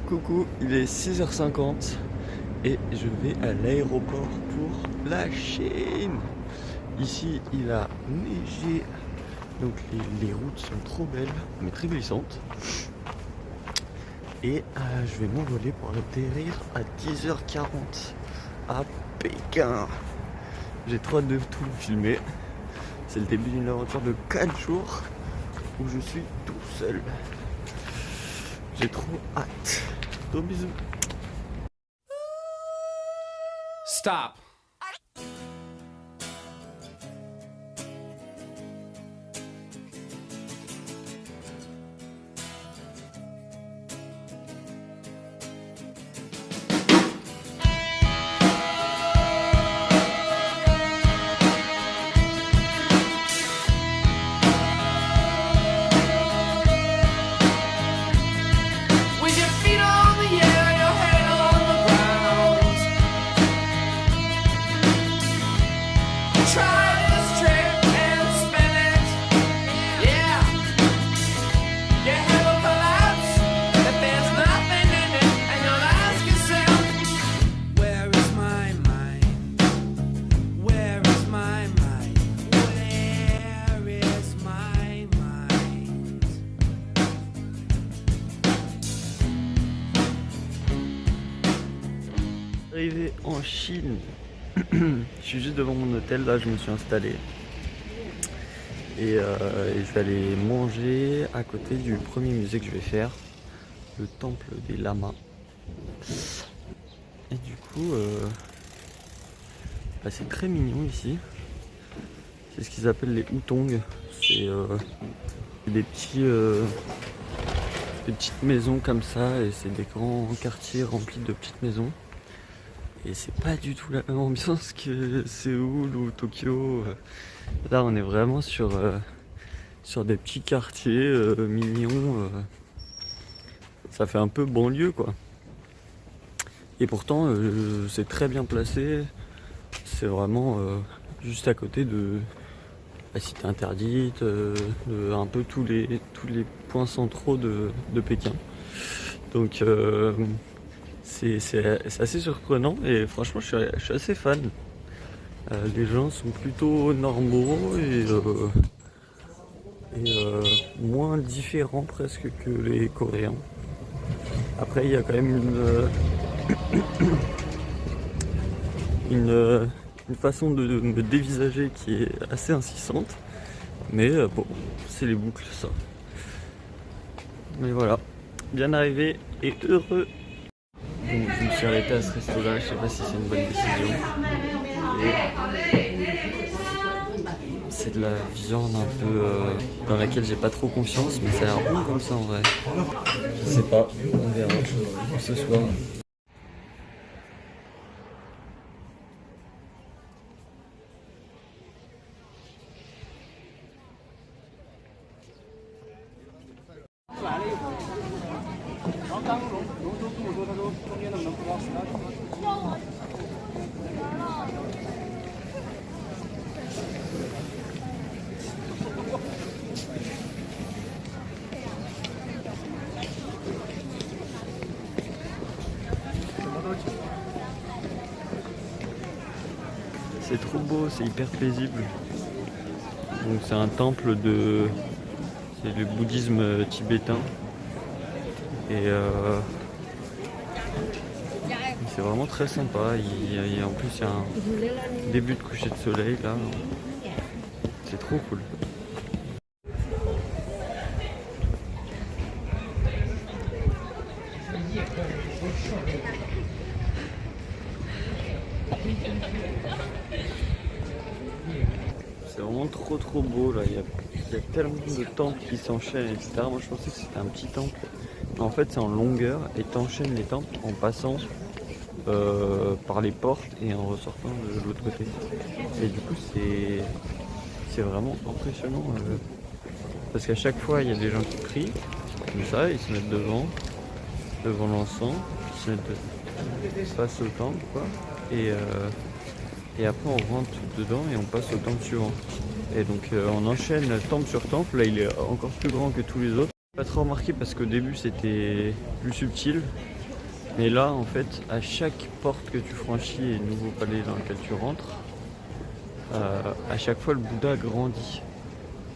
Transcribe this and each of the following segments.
Coucou, il est 6h50 et je vais à l'aéroport pour la Chine. Ici, il a neigé, donc les routes sont trop belles, mais très glissantes. Et je vais m'envoler pour atterrir à 10h40 à Pékin. J'ai trop hâte de tout filmer. C'est le début d'une aventure de 4 jours où je suis tout seul. J'ai trop hâte. Gros bisous. Stop. Arrivé en Chine, je suis juste devant mon hôtel, là je me suis installé et je vais aller manger à côté du premier musée que je vais faire, le temple des lamas. Et du coup, c'est très mignon ici, c'est ce qu'ils appellent les hutongs, c'est des petites maisons comme ça et c'est des grands quartiers remplis de petites maisons. Et c'est pas du tout la même ambiance que Séoul ou Tokyo. Là on est vraiment sur des petits quartiers mignons. Ça fait un peu banlieue quoi. Et pourtant c'est très bien placé. C'est vraiment juste à côté de la cité interdite, de un peu tous les points centraux de Pékin. Donc c'est assez surprenant et franchement je suis assez fan. Les gens sont plutôt normaux et moins différents presque que les Coréens. Après il y a quand même une façon de me dévisager qui est assez insistante. Mais bon, c'est les boucles ça. Mais voilà, bien arrivé et heureux. Donc je me suis arrêté à ce resto là, je sais pas si c'est une bonne décision. C'est de la viande un peu dans laquelle j'ai pas trop confiance, mais ça a l'air bon comme ça en vrai. Je sais pas, on verra ce soir. C'est trop beau, c'est hyper paisible. Donc c'est un temple c'est le bouddhisme tibétain. Et c'est vraiment très sympa. En plus il y a un début de coucher de soleil là. C'est trop cool. C'est vraiment trop beau là, il y a tellement de temples qui s'enchaînent, etc. Moi je pensais que c'était un petit temple. En fait c'est en longueur et t'enchaînes les temples en passant par les portes et en ressortant de l'autre côté. Et du coup c'est vraiment impressionnant parce qu'à chaque fois il y a des gens qui prient, comme ça, ils se mettent devant l'encens, ils se mettent face au temple quoi. Et après on rentre dedans et on passe au temple suivant. Et donc on enchaîne temple sur temple, là il est encore plus grand que tous les autres. Pas trop remarqué parce qu'au début c'était plus subtil Mais là, en fait, à chaque porte que tu franchis et nouveau palais dans lequel tu rentres, à chaque fois le Bouddha grandit.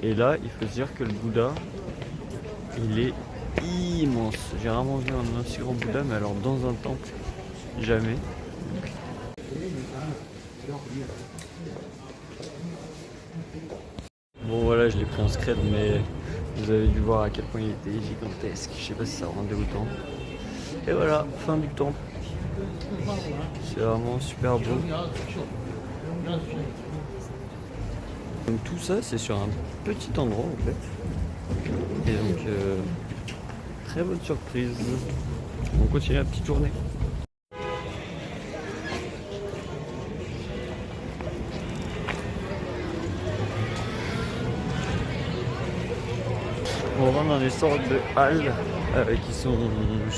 Et là, il faut se dire que le Bouddha, il est immense. J'ai rarement vu un aussi grand Bouddha, mais alors dans un temple, jamais. Bon voilà, je l'ai pris en scred, mais vous avez dû voir à quel point il était gigantesque. Je sais pas si ça rendait autant. Et voilà, fin du temple. C'est vraiment super beau. Donc tout ça, c'est sur un petit endroit en fait. Et donc, très bonne surprise. On continue la petite journée. On rentre dans des sortes de halles qui sont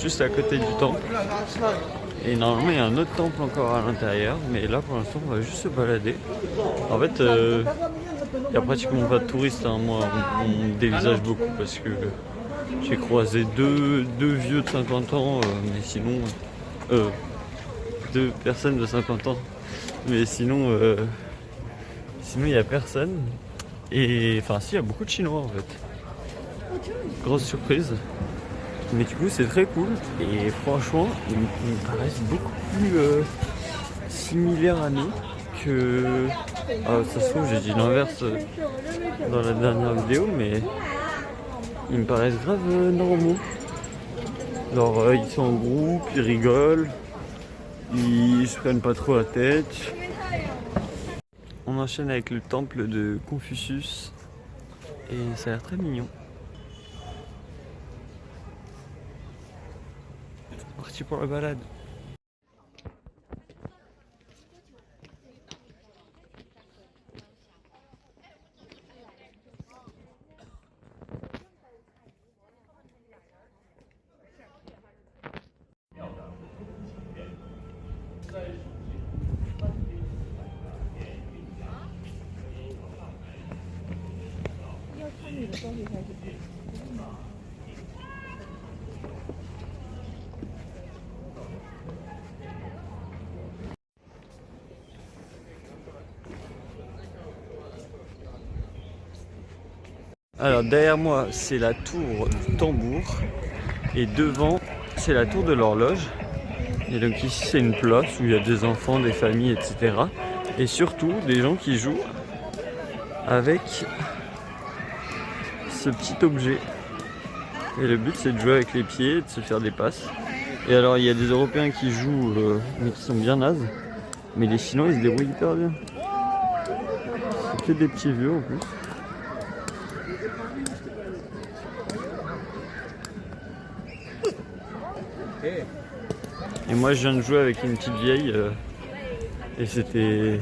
juste à côté du temple. Et normalement il y a un autre temple encore à l'intérieur, mais là pour l'instant on va juste se balader. En fait il n'y a pratiquement pas de touristes, hein. Moi on me dévisage beaucoup parce que j'ai croisé deux vieux de 50 ans, mais sinon deux personnes de 50 ans, mais sinon il n'y a personne. Et enfin si, il y a beaucoup de Chinois en fait. Grosse surprise. Mais du coup c'est très cool et franchement ils me paraissent beaucoup plus similaires à nous que... ça se trouve j'ai dit l'inverse dans la dernière vidéo, mais ils me paraissent grave normaux. Genre ils sont en groupe, ils rigolent, ils se prennent pas trop la tête. On enchaîne avec le temple de Confucius et ça a l'air très mignon. Parti pour la balade. Alors derrière moi c'est la tour du tambour et devant c'est la tour de l'horloge. Et donc ici c'est une place où il y a des enfants, des familles, etc. Et surtout des gens qui jouent avec ce petit objet. Et le but c'est de jouer avec les pieds et de se faire des passes. Et alors il y a des Européens qui jouent mais qui sont bien nazes. Mais les Chinois ils se débrouillent hyper bien. C'est que des petits vieux en plus. Et moi je viens de jouer avec une petite vieille et c'était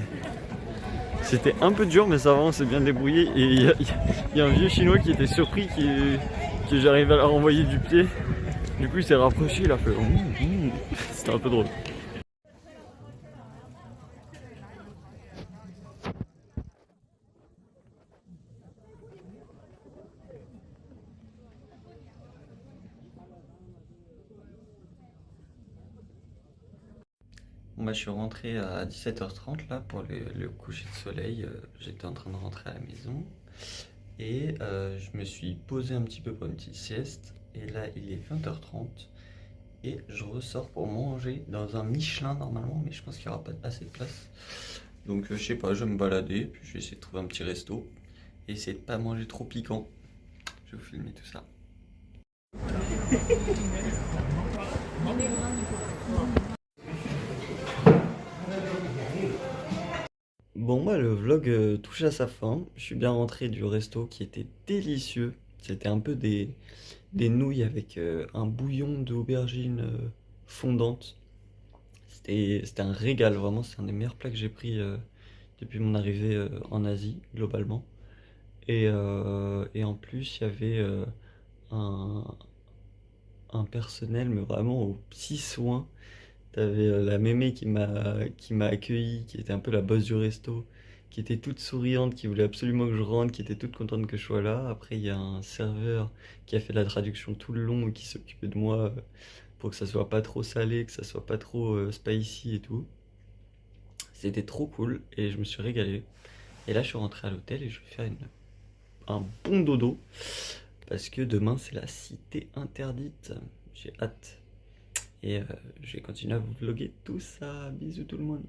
un peu dur, mais ça va, on s'est bien débrouillé. Et il y a un vieux chinois qui était surpris que j'arrive à leur envoyer du pied. Du coup il s'est rapproché, il a fait c'était un peu drôle. Moi je suis rentré à 17h30 là pour le coucher de soleil. J'étais en train de rentrer à la maison et je me suis posé un petit peu pour une petite sieste. Et là il est 20h30 et je ressors pour manger dans un Michelin normalement, mais je pense qu'il n'y aura pas assez de place. Donc je sais pas, je vais me balader, puis je vais essayer de trouver un petit resto et essayer de pas manger trop piquant. Je vais vous filmer tout ça. Bon, moi le vlog touche à sa fin. Je suis bien rentré du resto qui était délicieux. C'était un peu des nouilles avec un bouillon d'aubergine fondante. C'était un régal, vraiment. C'est un des meilleurs plats que j'ai pris depuis mon arrivée en Asie, globalement. Et en plus, il y avait un, un personnel, mais vraiment aux petits soins. T'avais la mémé qui m'a accueilli, qui était un peu la boss du resto, qui était toute souriante, qui voulait absolument que je rentre, qui était toute contente que je sois là. Après, il y a un serveur qui a fait la traduction tout le long et qui s'occupait de moi pour que ça soit pas trop salé, que ça soit pas trop spicy et tout. C'était trop cool et je me suis régalé. Et là, je suis rentré à l'hôtel et je vais faire un bon dodo parce que demain, c'est la cité interdite. J'ai hâte. Et je vais continuer à vous vlogger tout ça. Bisous tout le monde.